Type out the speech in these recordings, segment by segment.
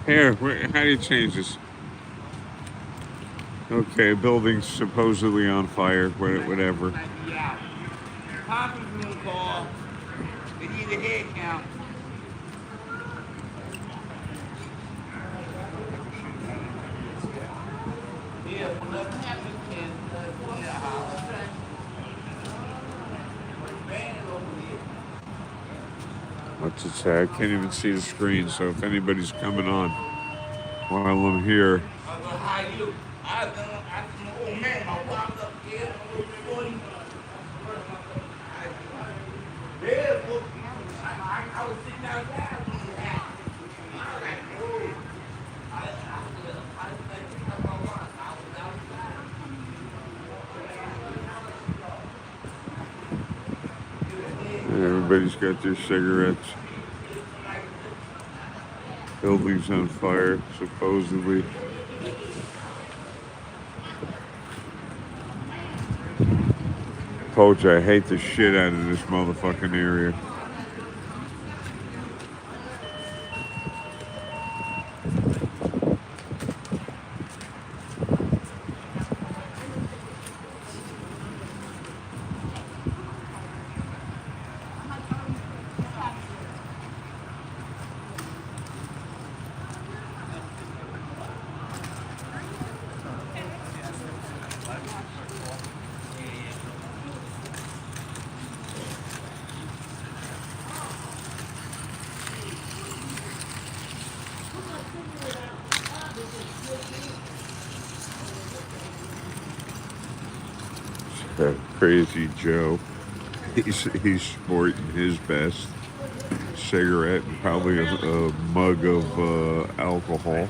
Here, how do you change this? Okay, building's supposedly on fire, whatever. Papa's room call. They need a head count. Yeah, well, let me have this kid. What's it say? I can't even see the screen, so if anybody's coming on while I'm here. How you? I'm an old man. I walked up here. Yeah, look, I was sitting outside. Everybody's got their cigarettes. Building's on fire, supposedly. Told you I hate the shit out of this motherfucking area. Crazy Joe. He's sporting his best cigarette and probably a mug of alcohol.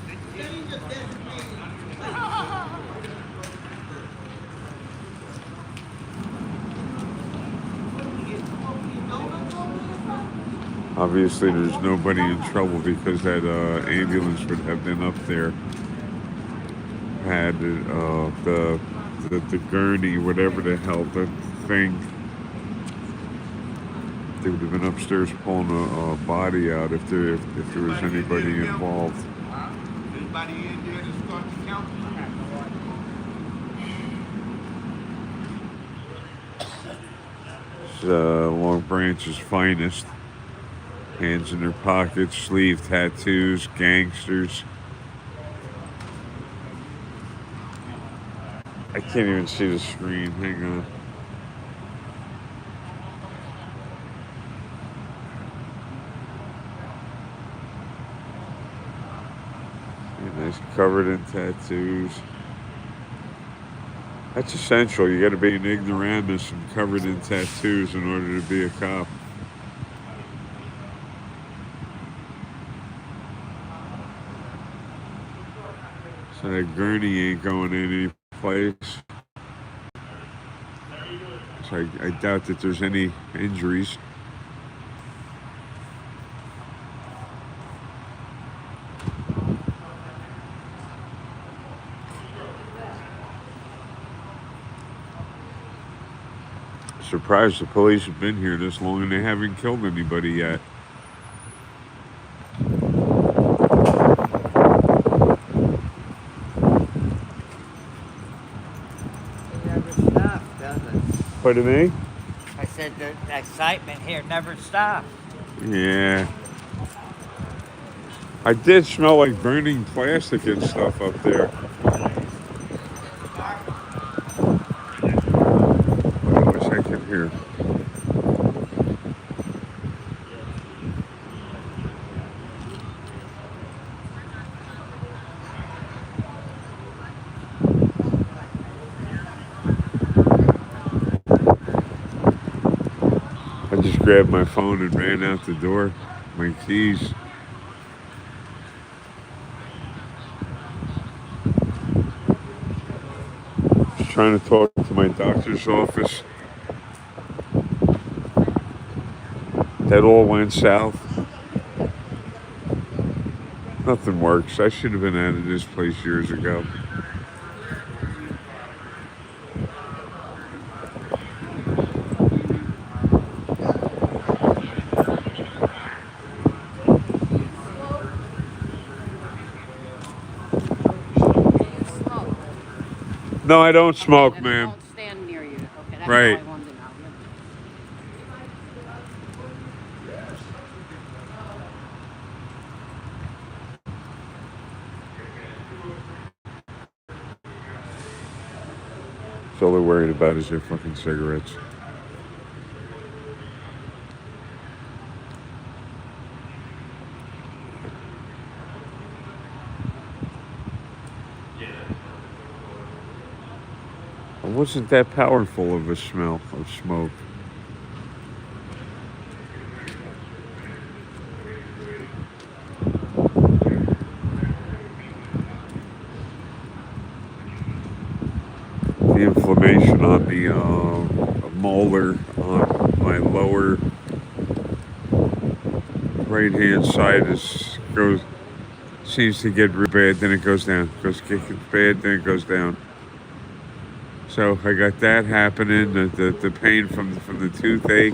Obviously, there's nobody in trouble because that ambulance would have been up there. Had the gurney, whatever the hell the thing. They would have been upstairs pulling a body out if there was anybody involved. Anybody in there to start the count? It's Long Branch's finest. Hands in their pockets, sleeve tattoos, gangsters. I can't even see the screen. Hang on. And it's covered in tattoos. That's essential. You got to be an ignoramus and covered in tattoos in order to be a cop. So that gurney ain't going any place. So I doubt that there's any injuries. Surprised the police have been here this long and they haven't killed anybody yet. Pardon me? I said the excitement here never stops. Yeah. I did smell like burning plastic and stuff up there. I wish I could hear. I just grabbed my phone and ran out the door. My keys. Just trying to talk to my doctor's office. That all went south. Nothing works. I should have been out of this place years ago. You smoke. No, I don't smoke, Okay, then I ma'am. won't stand near you. Okay, that's Right. all I wanted to know. So all they're worried about is their fucking cigarettes. It wasn't that powerful of a smell of smoke. The inflammation on the molar on my lower right hand side seems to get real bad, then it goes down. Gets bad, then it goes down. So I got that happening. The pain from the toothache,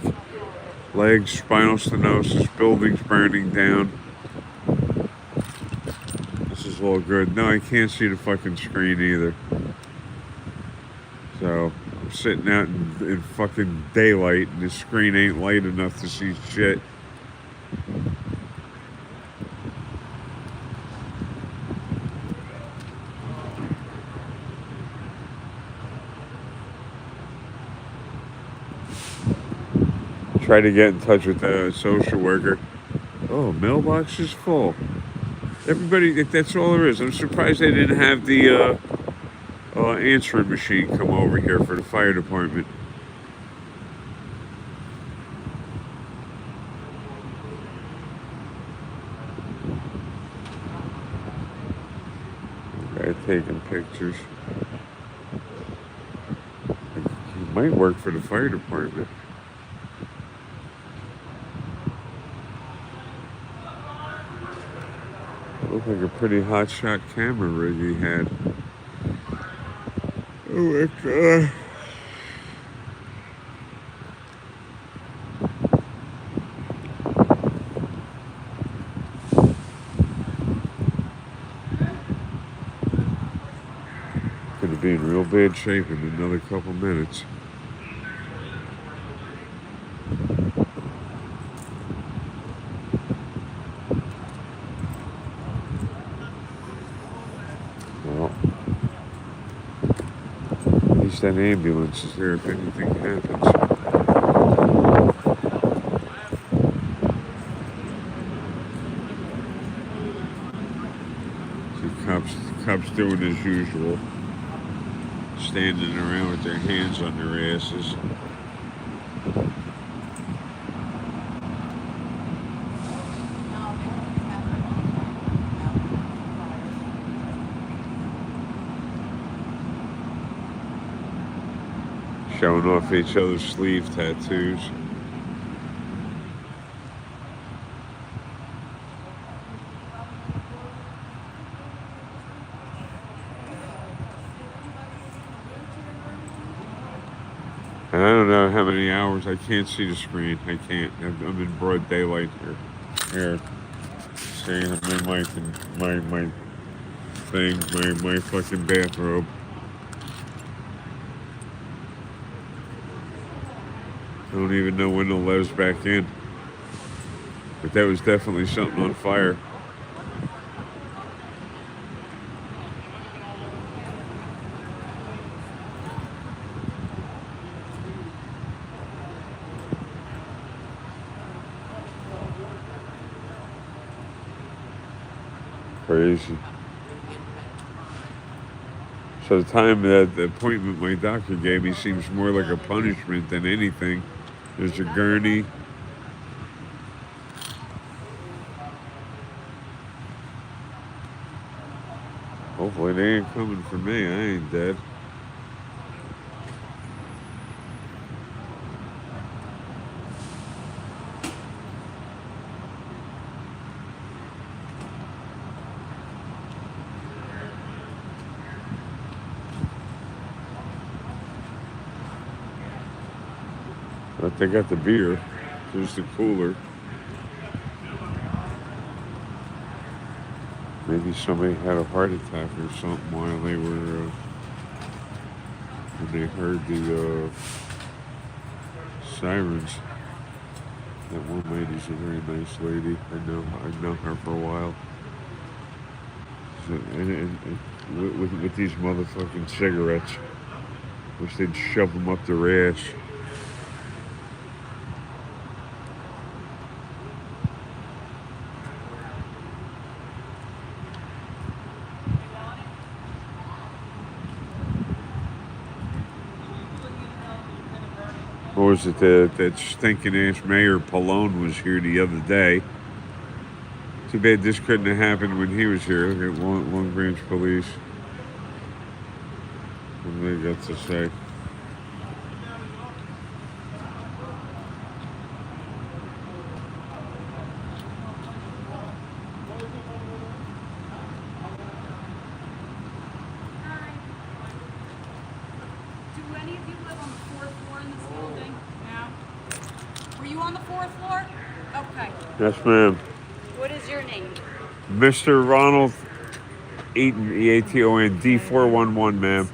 legs, spinal stenosis, buildings burning down. This is all good. No, I can't see the fucking screen either. So I'm sitting out in fucking daylight, and the screen ain't light enough to see shit. Try to get in touch with the social worker. Oh, mailbox is full. Everybody, that's all there is. I'm surprised they didn't have the answering machine come over here for the fire department. Guy taking pictures. He might work for the fire department. Looked like a pretty hot shot camera rig he had. Oh my god. Gonna be in real bad shape in another couple minutes. Well, at least that ambulance is there if anything happens. See, cops doing as usual. Standing around with their hands on their asses. Showing off each other's sleeve tattoos. And I don't know how many hours. I can't see the screen. I can't. I'm in broad daylight here. Here. See, I'm in my thing, my fucking bathrobe. I don't even know when they'll let us back in. But that was definitely something on fire. Crazy. So the time that the appointment my doctor gave me seems more like a punishment than anything. There's a gurney. Hopefully they ain't coming for me. I ain't dead. But they got the beer. There's the cooler. Maybe somebody had a heart attack or something while they were when they heard the sirens. That one lady's a very nice lady. I've known her for a while. So, and with these motherfucking cigarettes, wish they'd shove them up their ass. Or was it that stinking ass Mayor Pallone was here the other day? Too bad this couldn't have happened when he was here. Look at Long Branch Police. What do they got to say? Do any of you live on the fourth floor in this building? No? Were you on the fourth floor? Okay. Yes, ma'am. What is your name? Mr. Ronald Eaton, EATON, D411, ma'am.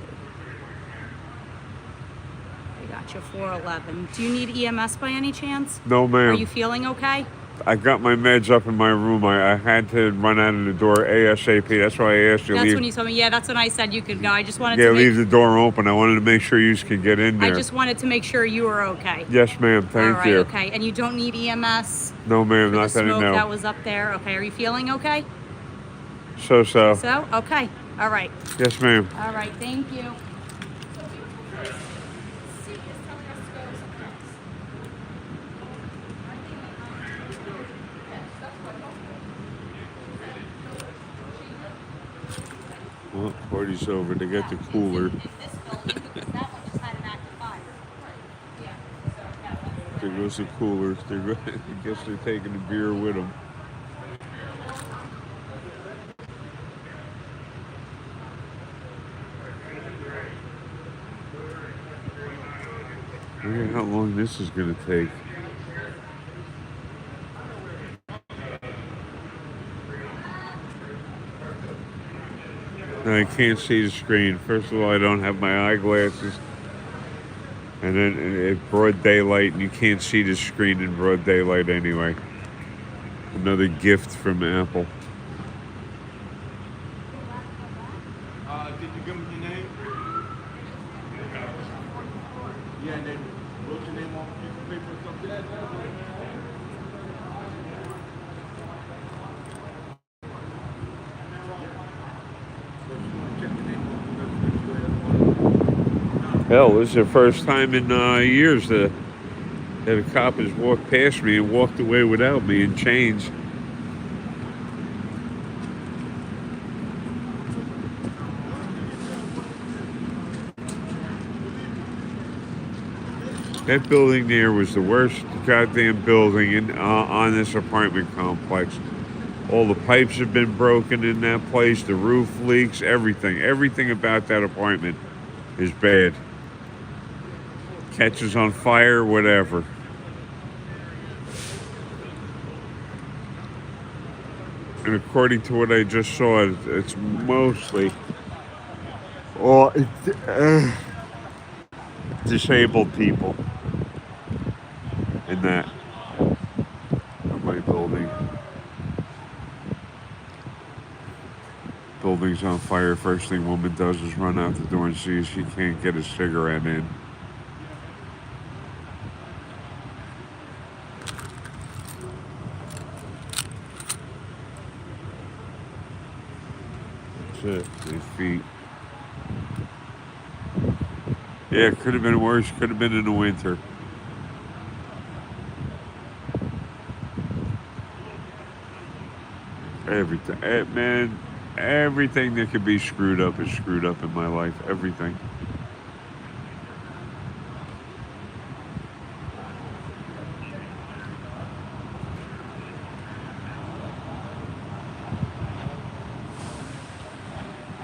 I got you 411. Do you need EMS by any chance? No, Are ma'am. you feeling okay? I got my meds up in my room. I had to run out of the door ASAP. That's why I asked you to That's leave. when you told me. Yeah, that's when I said you could go. I just wanted Yeah, to leave the door open. I wanted to make sure you could get in there. I just wanted to make sure you were okay. Yes, ma'am. Thank All right, you. okay. And you don't need EMS No, ma'am. for the Not that I smoke know. that was up there. Okay. Are you feeling okay? So. So? Okay. All right. Yes, ma'am. All right. Thank you. Well, party's over. They got the cooler. In this building, because that one just had an active fire. There goes the cooler. I guess they're taking the beer with them. Look at how long this is going to take. I can't see the screen. First of all, I don't have my eyeglasses. And then it's broad daylight, and you can't see the screen in broad daylight anyway. Another gift from Apple. Did you give him your name? Yeah, and then wrote your name on a piece of paper or something? Hell, this is the first time in years that a cop has walked past me and walked away without me and changed. That building there was the worst goddamn building on this apartment complex. All the pipes have been broken in that place, the roof leaks, everything. Everything about that apartment is bad. Catches on fire, whatever. And according to what I just saw, it's mostly all disabled people in that in my building. Building's on fire. First thing woman does is run out the door and see if she can't get a cigarette in. That's it. 8 feet. Yeah, it could have been worse. Could have been in the winter. Everything, man, everything that could be screwed up is screwed up in my life. Everything.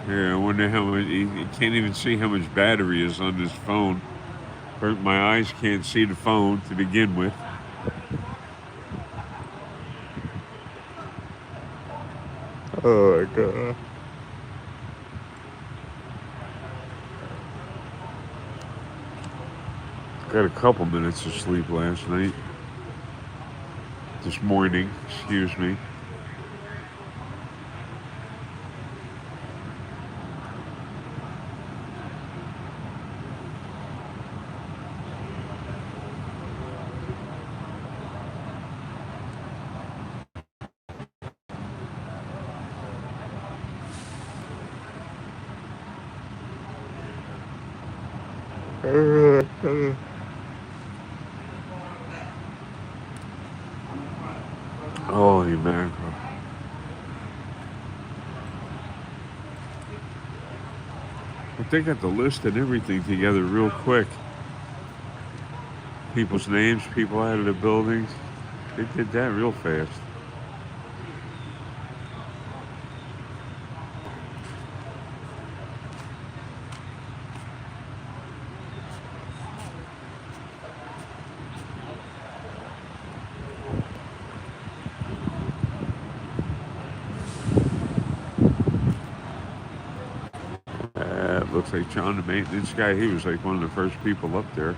Yeah, I wonder how much. You can't even see how much battery is on this phone. My eyes can't see the phone to begin with. Oh my god. Got a couple minutes of sleep last night. This morning, excuse me. Holy mackerel. But they got the list and everything together real quick. People's names, people out of the buildings. They did that real fast. Looks like John, the maintenance guy, he was like one of the first people up there.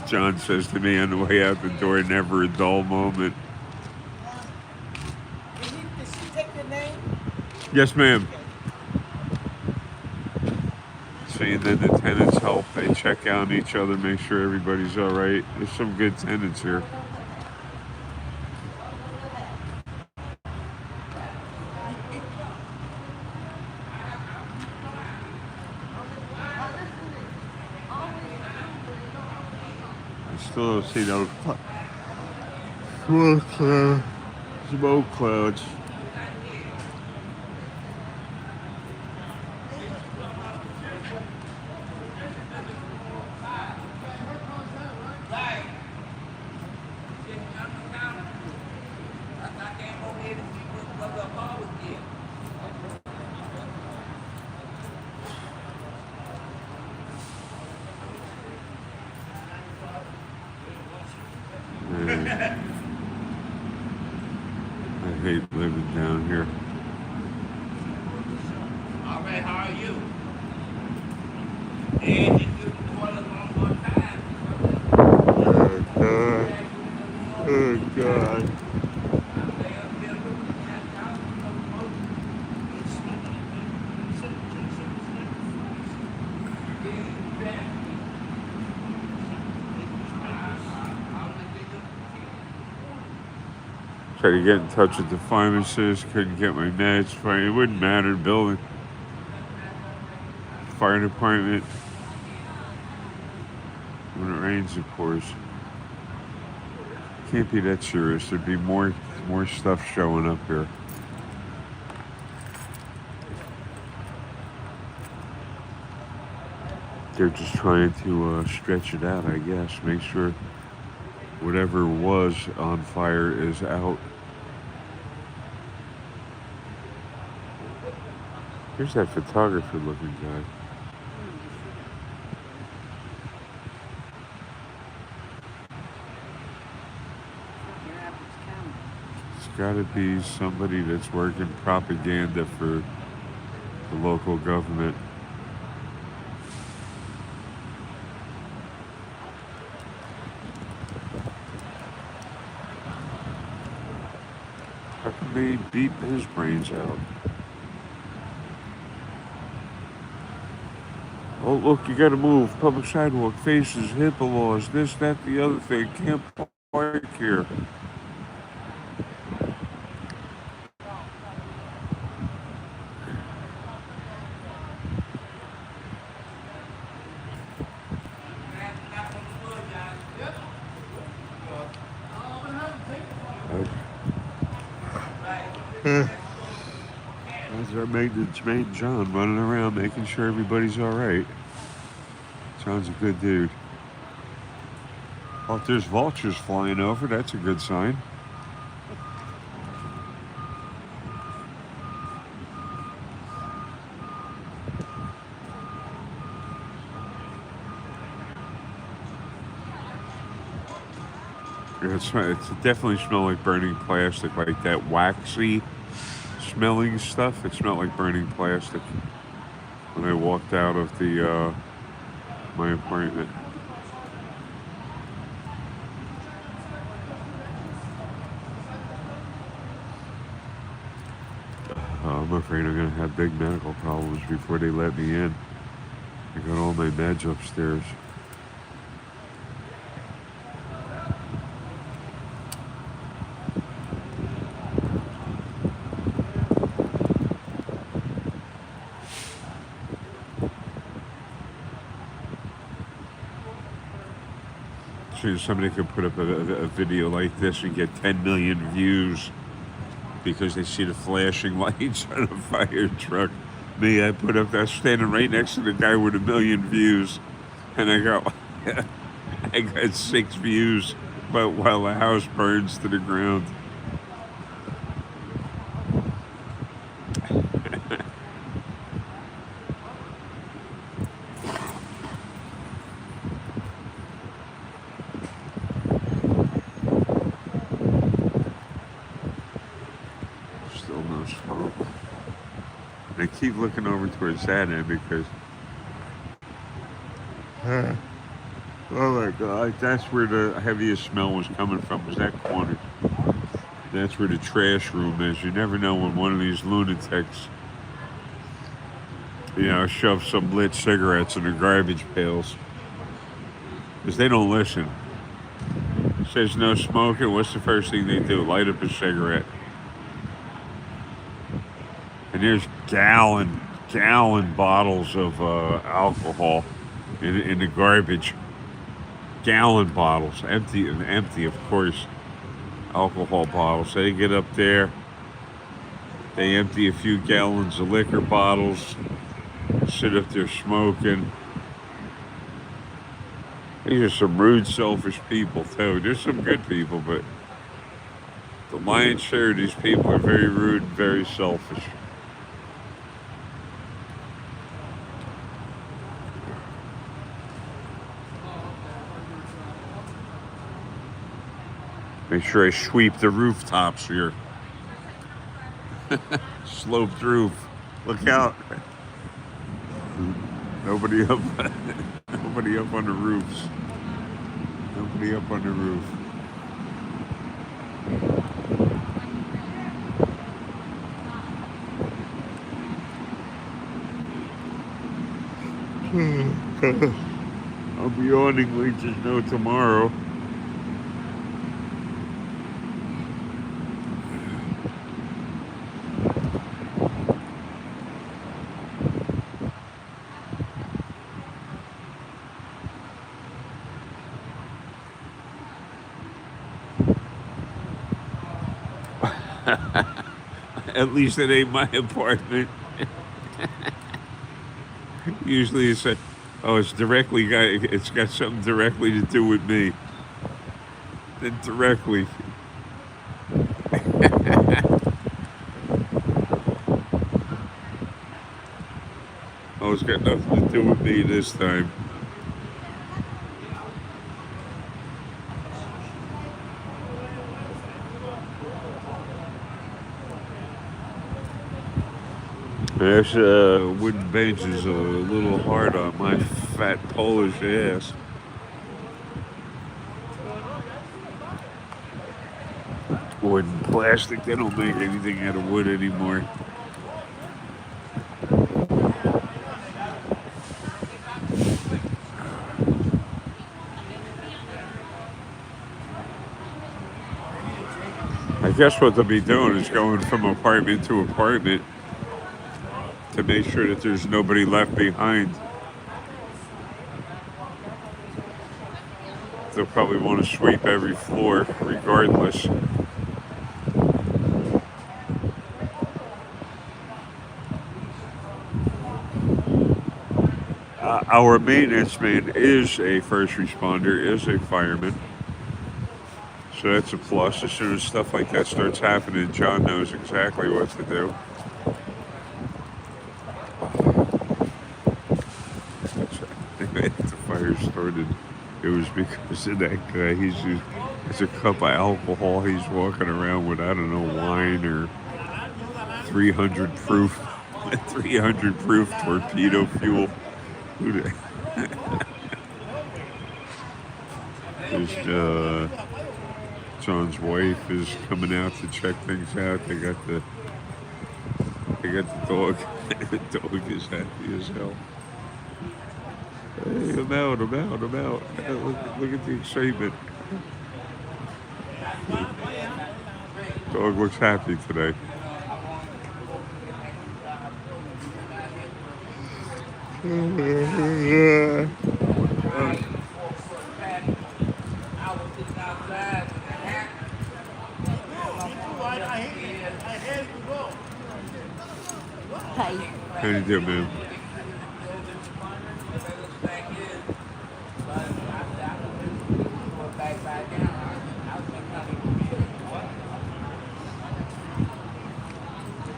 John says to me on the way out the door, never a dull moment. Did she take your name? Yes, ma'am. Saying then the tenants help. They check on each other, make sure everybody's all right. There's some good tenants here. I still don't see those smoke clouds. I hate living down here. All right, how are you? And if you call us one more time. Oh God. Tried to get in touch with the pharmacist, couldn't get my meds. It wouldn't matter, the building. Fire department. When it rains, of course. Can't be that serious. There'd be more stuff showing up here. They're just trying to stretch it out, I guess. Make sure whatever was on fire is out. Here's that photographer looking guy. It's gotta be somebody that's working propaganda for the local government. How can they beat his brains out? Oh, look, you gotta move. Public sidewalk, faces, HIPAA laws, this, that, the other thing. Can't park here. That's our maintenance mate, John, running around making sure everybody's all right. It's Sounds a good dude. Oh, if there's vultures flying over, that's a good sign. Yeah, it's definitely smell like burning plastic, like that waxy smelling stuff. It smelled like burning plastic when I walked out of the my apartment. I'm afraid I'm gonna have big medical problems before they let me in. I got all my meds upstairs. Sure, somebody could put up a video like this and get 10 million views because they see the flashing lights on a fire truck. Me, I put up that standing right next to the guy with 1 million views, and I got 6 views, but while the house burns to the ground. Still no smoke. And I keep looking over towards that end because, oh my God, that's where the heaviest smell was coming from, was that corner. That's where the trash room is. You never know when one of these lunatics, shove some lit cigarettes in the garbage pails. Because they don't listen. It says no smoking. What's the first thing they do? Light up a cigarette. And there's gallon bottles of alcohol in the garbage. Gallon bottles, empty, of course. Alcohol bottles. They get up there. They empty a few gallons of liquor bottles. Sit up there smoking. These are some rude, selfish people too. There's some good people, but the lion's share of these people are very rude and very selfish. Make sure I sweep the rooftops here. Sloped roof. Look out. Nobody up nobody up on the roofs. Nobody up on the roof. I'll be yawning like there's no tomorrow. At least it ain't my apartment. Usually it's it's got something directly to do with me. Then directly. Oh, it's got nothing to do with me this time. This wooden bench is a little hard on my fat Polish ass. Wood and plastic, they don't make anything out of wood anymore. I guess what they'll be doing is going from apartment to apartment to make sure that there's nobody left behind. They'll probably want to sweep every floor regardless. Ah. Our maintenance man is a first responder, is a fireman. So that's a plus. As soon as stuff like that starts happening, John knows exactly what to do. If the fire started, it was because of that guy. It's a cup of alcohol. He's walking around with, I don't know, wine or 300 proof, 300 proof torpedo fuel. Just, John's wife is coming out to check things out. They got the dog. The dog is happy as hell. Hey, I'm out. Look at the excitement. Dog looks happy today. How you doing, man?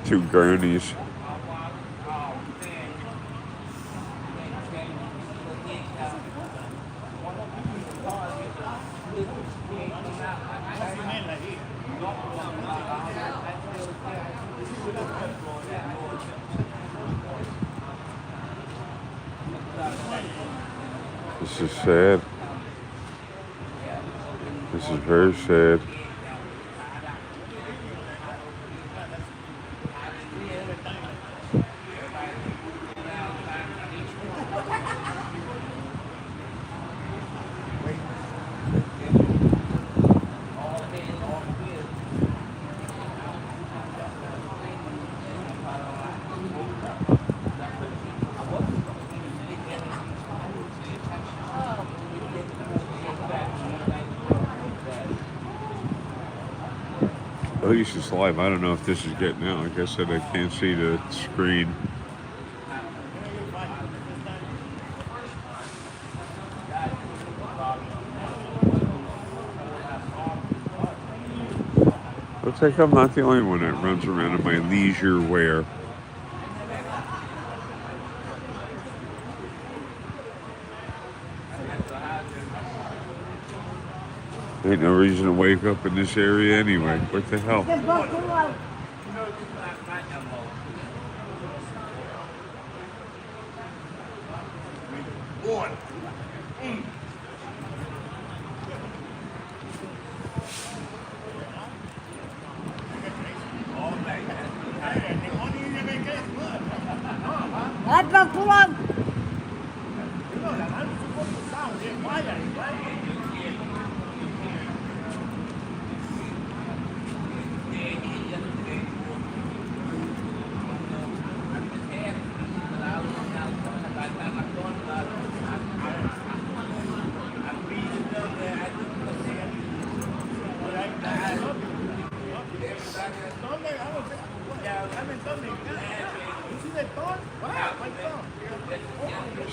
Two gurneys. This is sad. This is very sad. At least it's live. I don't know if this is getting out. Like I said, I can't see the screen. Looks like I'm not the only one that runs around in my leisure wear. Ain't no reason to wake up in this area anyway. What the hell?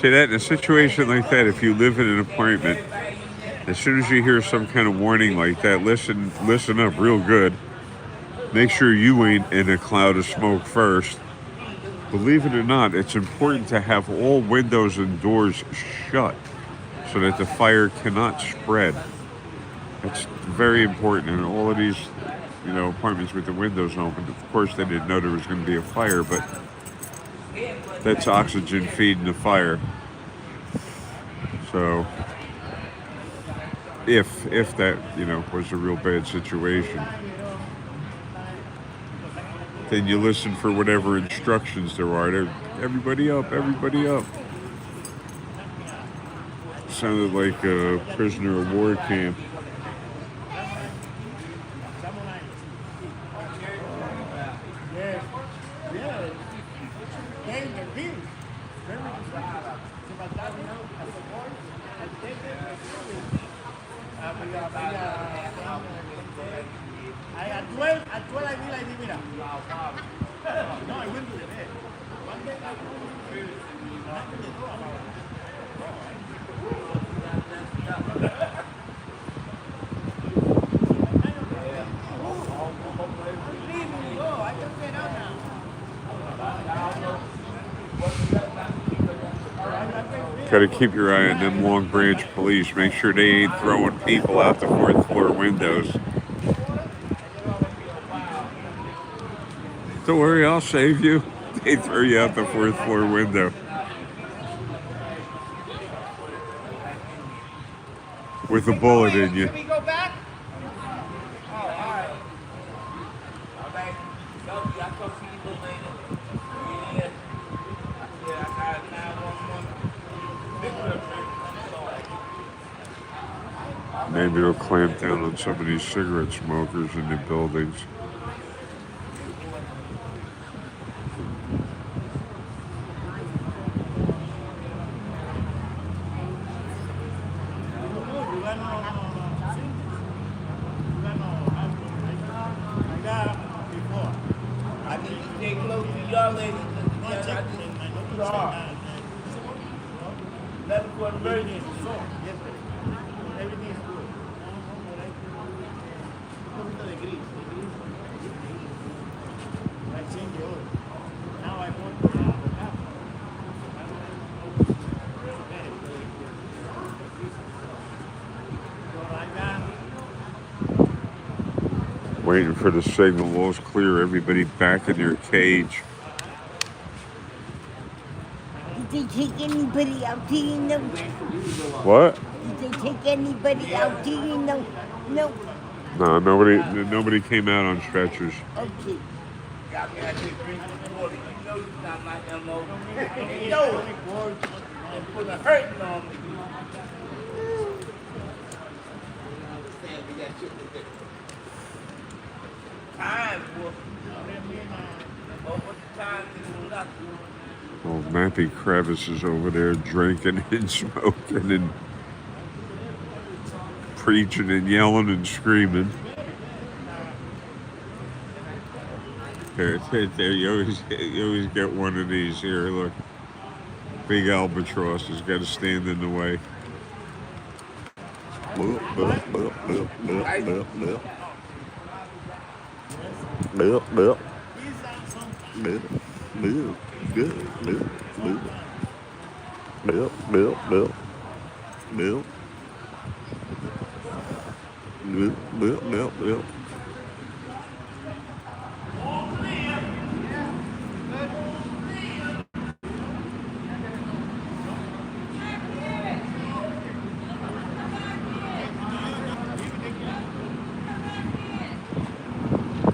See that in a situation like that, if you live in an apartment, as soon as you hear some kind of warning like that, listen up real good. Make sure you ain't in a cloud of smoke first. Believe it or not, it's important to have all windows and doors shut so that the fire cannot spread. It's very important in all of these, apartments with the windows open. Of course, they didn't know there was going to be a fire, but that's oxygen feeding the fire. So, if that, was a real bad situation, then you listen for whatever instructions there are. Everybody up, everybody up. Sounded like a prisoner of war camp. Gotta keep your eye on them Long Branch police. Make sure they ain't throwing people out the fourth floor windows. Don't worry, I'll save you. They throw you out the fourth floor window. With a bullet in you. Can we go back? Oh, all right. All right. I'll talk to you a little later. Yeah. Yeah, I got 911. Maybe they'll clamp down on some of these cigarette smokers in the buildings. I need to stay close to y'all ladies. I just too hard. Nothing for emergency. Everything is good. Un poquito de gris. I change the oil. Now I want the cap. So like that. Waiting for the signal. All's clear. Everybody back in their cage. Did they take anybody out? Do you know? What? Did they take anybody out? Do you know? No. No, nobody came out on stretchers. Okay. Got me out here drinking water. You know it's not my MO. You know it. And put a hurting on me. Time, boy. What the time is not doing. Oh, Mappy Crevice is over there drinking and smoking and preaching and yelling and screaming. There, you always get one of these here. Look, big albatross has got to stand in the way.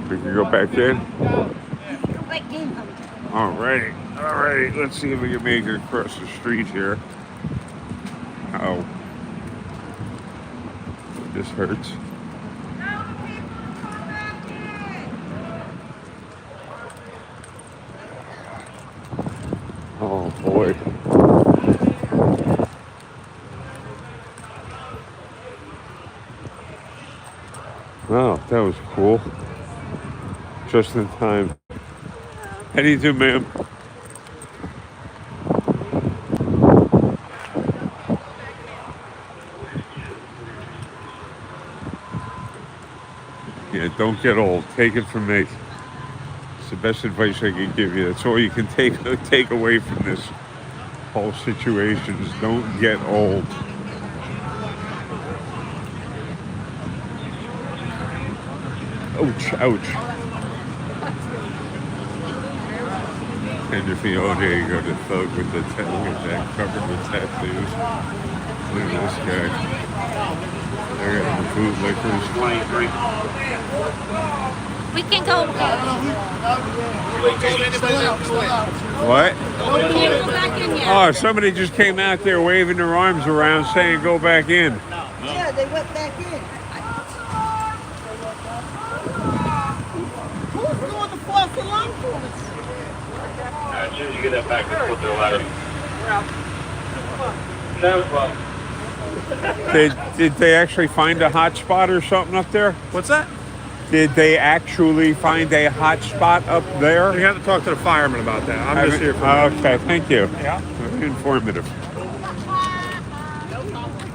We can go back in. Go back in. All right. Let's see if we can make it across the street here. Ow. This hurts. Oh boy. Wow, that was cool. Just in time. How do you do, ma'am? Yeah, don't get old. Take it from me. It's the best advice I can give you. That's all you can take away from this whole situation is don't get old. Ouch. And if you, oh, there you go, the thug with the look at that, covered with tattoos. Look at this guy. They're got the bootlickers. We can go. What? We can't go back in yet. Oh, somebody just came out there waving their arms around saying go back in. Yeah, they went back in. Who's going to false alarm for us? As soon as you get that back, let's put the ladder. No problem. Did they actually find a hot spot or something up there? What's that? Did they actually find a hot spot up there? We have to talk to the fireman about that. I'm just here for Okay, thank you. Yeah. Very informative.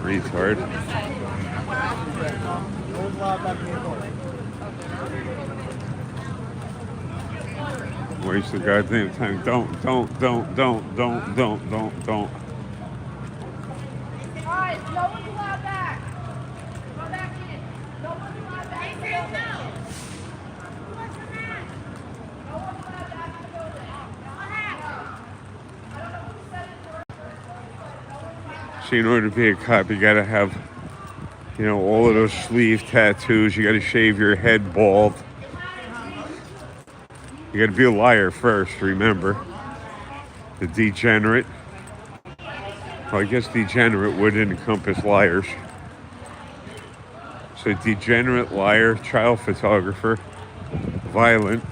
Retard. Always loud back in your door. Waste of goddamn time. Don't. Guys, no one's allowed back. Go back in. No one's allowed back in the building. What's the matter? No one's allowed back in the building. What happened? I don't know who said it. See, in order to be a cop, you gotta have, all of those sleeve tattoos. You gotta shave your head bald. You gotta be a liar first, remember. The degenerate. Well, I guess degenerate would encompass liars. So degenerate, liar, child photographer, violent.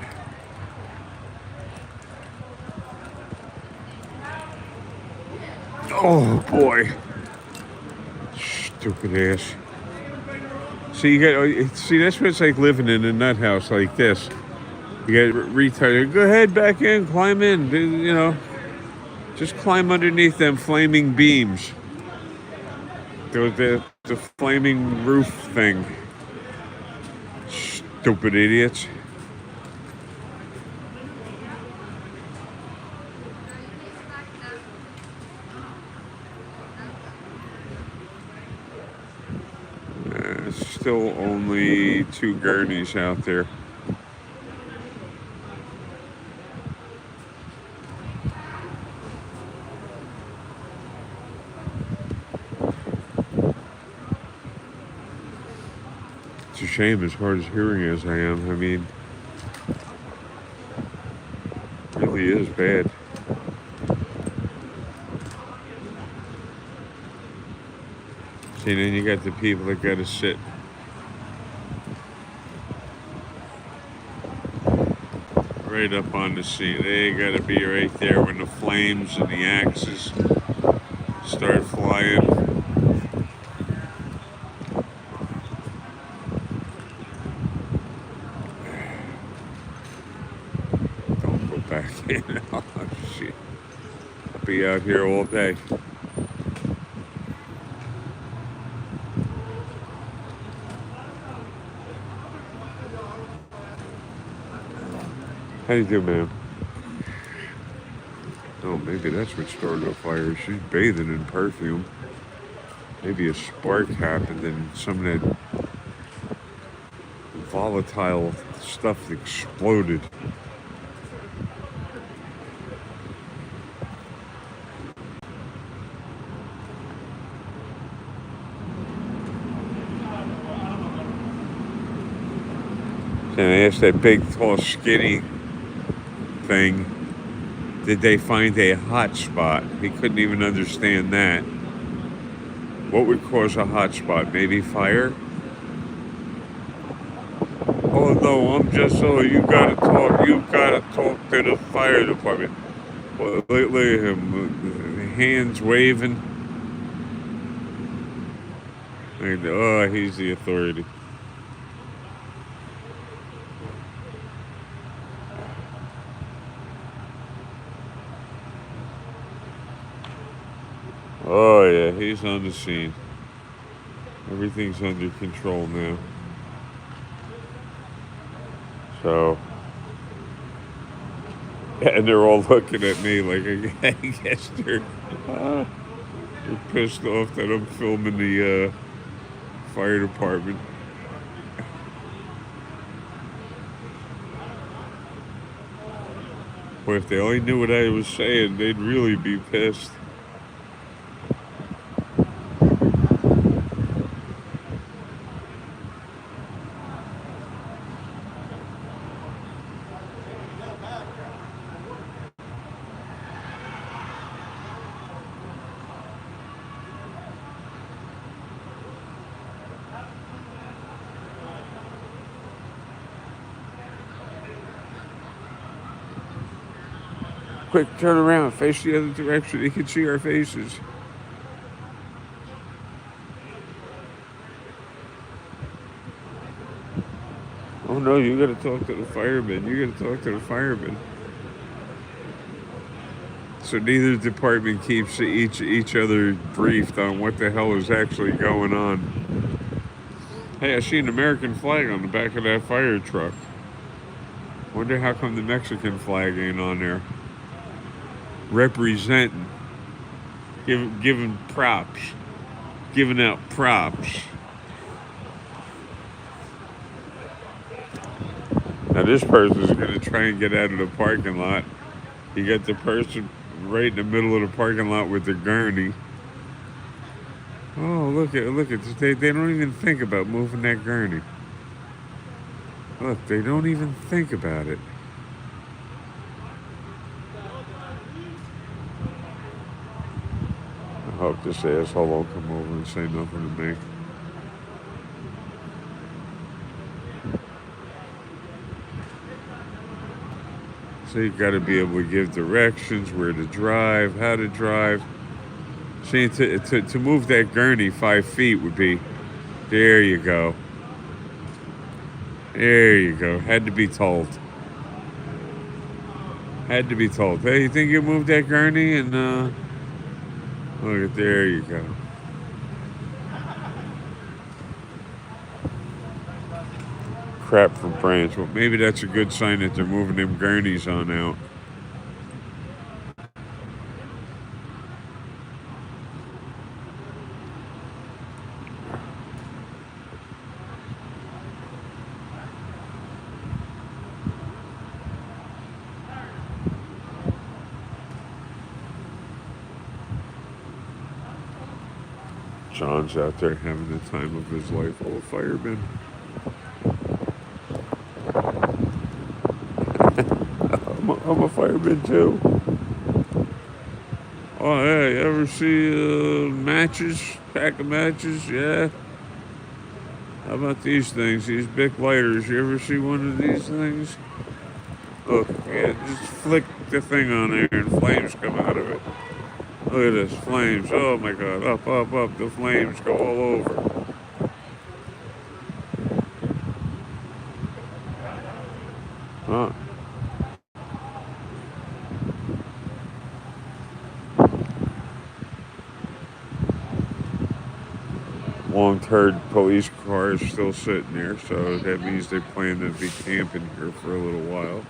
Oh boy. Stupid ass. See, that's what it's like living in a nut house like this. You get retarded. Go ahead, back in, climb in. Just climb underneath them flaming beams. The flaming roof thing. Stupid idiots. Still only 2 gurneys out there. It's a shame, as hard as hearing as I am. I mean, it really is bad. See, then you got the people that got to sit. Right up on the scene. They got to be right there when the flames and the axes start flying. Don't go back in. Oh, shit. I'll be out here all day. How you do, ma'am? Oh, maybe that's what started a fire. She's bathing in perfume. Maybe a spark happened and some of that volatile stuff exploded. And I asked that big, tall, skinny thing, did they find a hot spot? He couldn't even understand that. What would cause a hot spot? Maybe fire? Oh no, I'm just you gotta talk to the fire department. Well, look at him, hands waving. Oh, he's the authority. Oh yeah, he's on the scene. Everything's under control now. So, and they're all looking at me like, I guess they're pissed off that I'm filming the fire department. Boy, if they only knew what I was saying, they'd really be pissed. Quick, turn around, face the other direction. They can see our faces. Oh no, you gotta talk to the firemen. You gotta talk to the firemen. So neither department keeps each other briefed on what the hell is actually going on. Hey, I see an American flag on the back of that fire truck. Wonder how come the Mexican flag ain't on there. Representing. Giving props. Giving out props. Now this person's gonna try and get out of the parking lot. You got the person right in the middle of the parking lot with the gurney. Oh, look at they don't even think about moving that gurney. Look, they don't even think about it. I hope this asshole will come over and say nothing to me. So you got to be able to give directions, where to drive, how to drive. See, to move that gurney 5 feet would be, there you go. There you go. Had to be told. Had to be told. Hey, you think you moved that gurney? And look at, there you go. Crap for branch. Well, maybe that's a good sign that they're moving them gurneys on out. John's out there having the time of his life. Oh, fireman. I'm a fireman too. Oh, hey, you ever see matches? Pack of matches? Yeah. How about these things? These big lighters. You ever see one of these things? Look, yeah, just flick the thing on there and flames come out of it. Look at this, flames. Oh my God, up, up, up. The flames go all over. Huh. Long-term police car is still sitting there, so that means they plan to be camping here for a little while.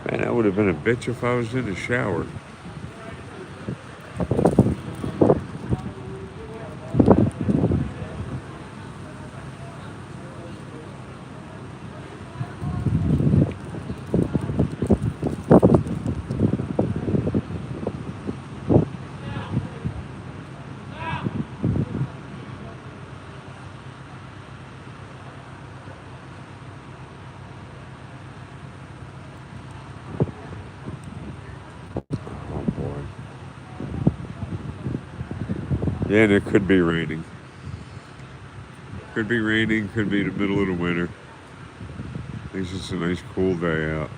Man, that would have been a bitch if I was in the shower. Yeah, and it could be raining. Could be raining, could be the middle of the winter. At least it's a nice cool day out.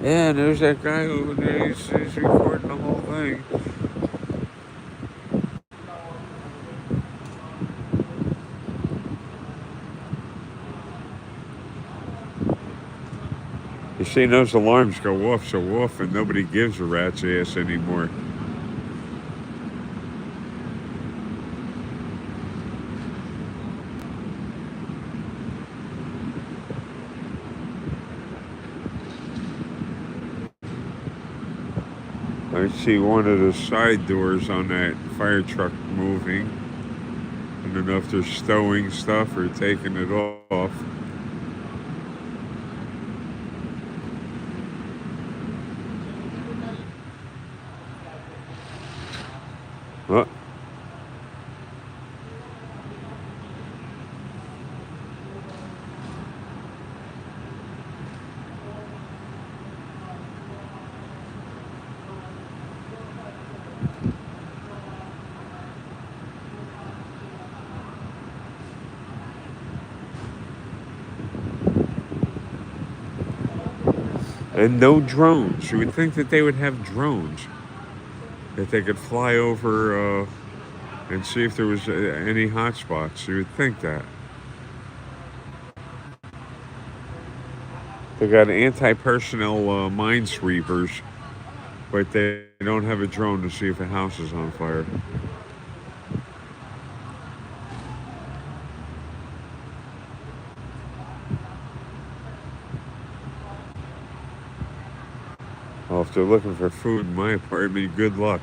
Yeah, and there's that guy over there. He's recording the whole thing. You see, those alarms go off so often, nobody gives a rat's ass anymore. I see one of the side doors on that fire truck moving. I don't know if they're stowing stuff or taking it off. What? And no drones. You would think that they would have drones, that they could fly over and see if there was any hot spots. You would think that. They got anti-personnel minesweepers, but they don't have a drone to see if a house is on fire. Well, if they're looking for food in my apartment, good luck.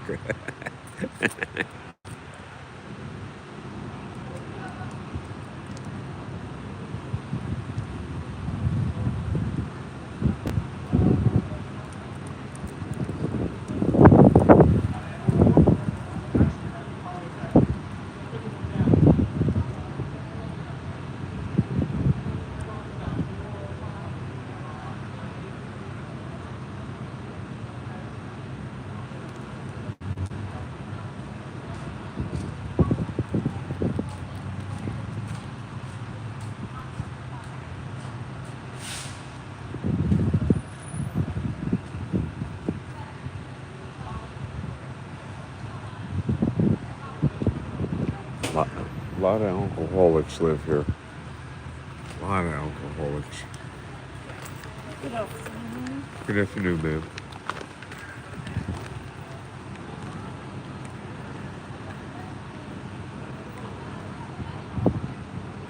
A lot of alcoholics live here. A lot of alcoholics. Good afternoon. Good afternoon, ma'am.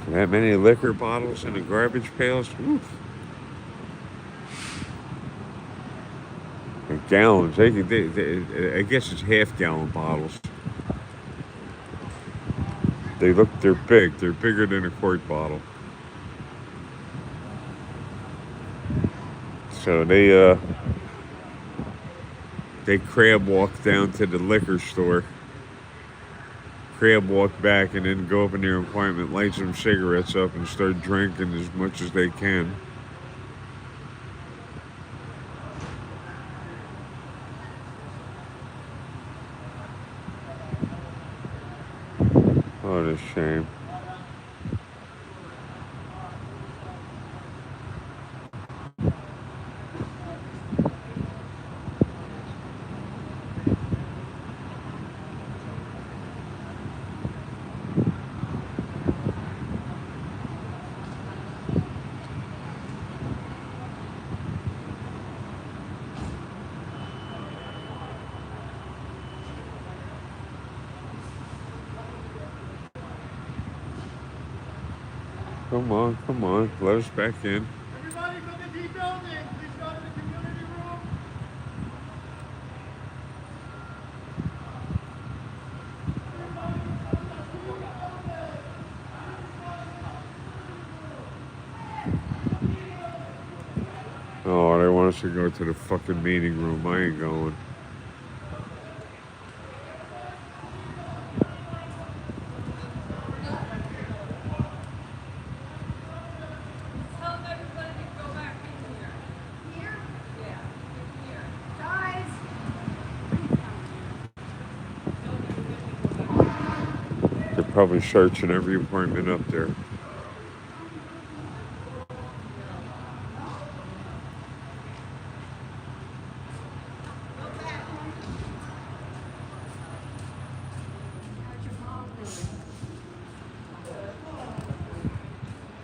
That many liquor bottles in the garbage pails? Oof. And gallons. I guess it's half-gallon bottles. They're big. They're bigger than a quart bottle. So they crab walk down to the liquor store, crab walk back, and then go up in their apartment, light some cigarettes up, and start drinking as much as they can. What a shame. Come on, let us back in. Everybody from the D building, please go to the community room. Oh, they want us to go to the fucking meeting room. I ain't going. Tell everybody to go back in here. Here? Yeah, here. Guys. They're probably searching every apartment up there.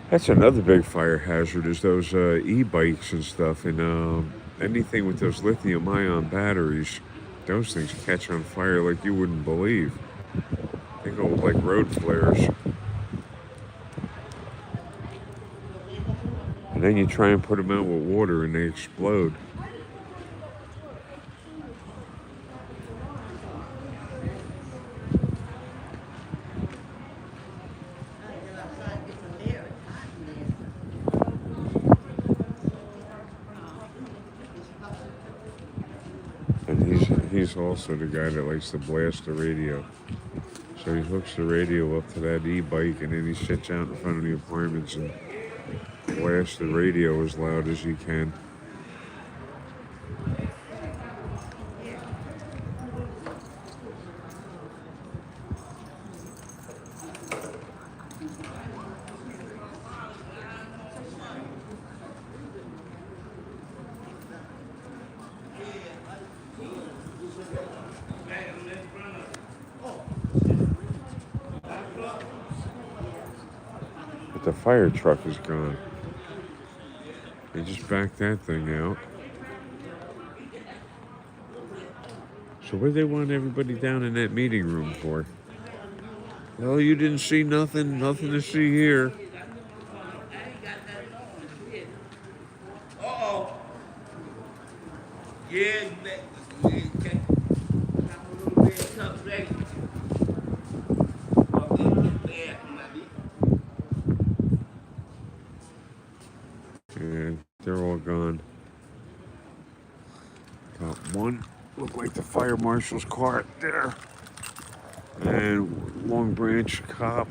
That's another big fire hazard is those e-bikes and stuff, and anything with those lithium-ion batteries. Those things catch on fire like you wouldn't believe. They go like road flares. And then you try and put them out with water and they explode. And he's also the guy that likes to blast the radio. So he hooks the radio up to that e-bike and then he sits out in front of the apartments and blasts the radio as loud as he can. the fire truck is gone. They just backed that thing out. So what do they want everybody down in that meeting room for? Oh, you didn't see nothing? Nothing to see here. Uh-oh. Yeah, you bet. Yeah, check. Got my little red cup ready. Oh, yeah, And they're all gone. Got one. Looked like the fire marshal's car there. And Long Branch cop.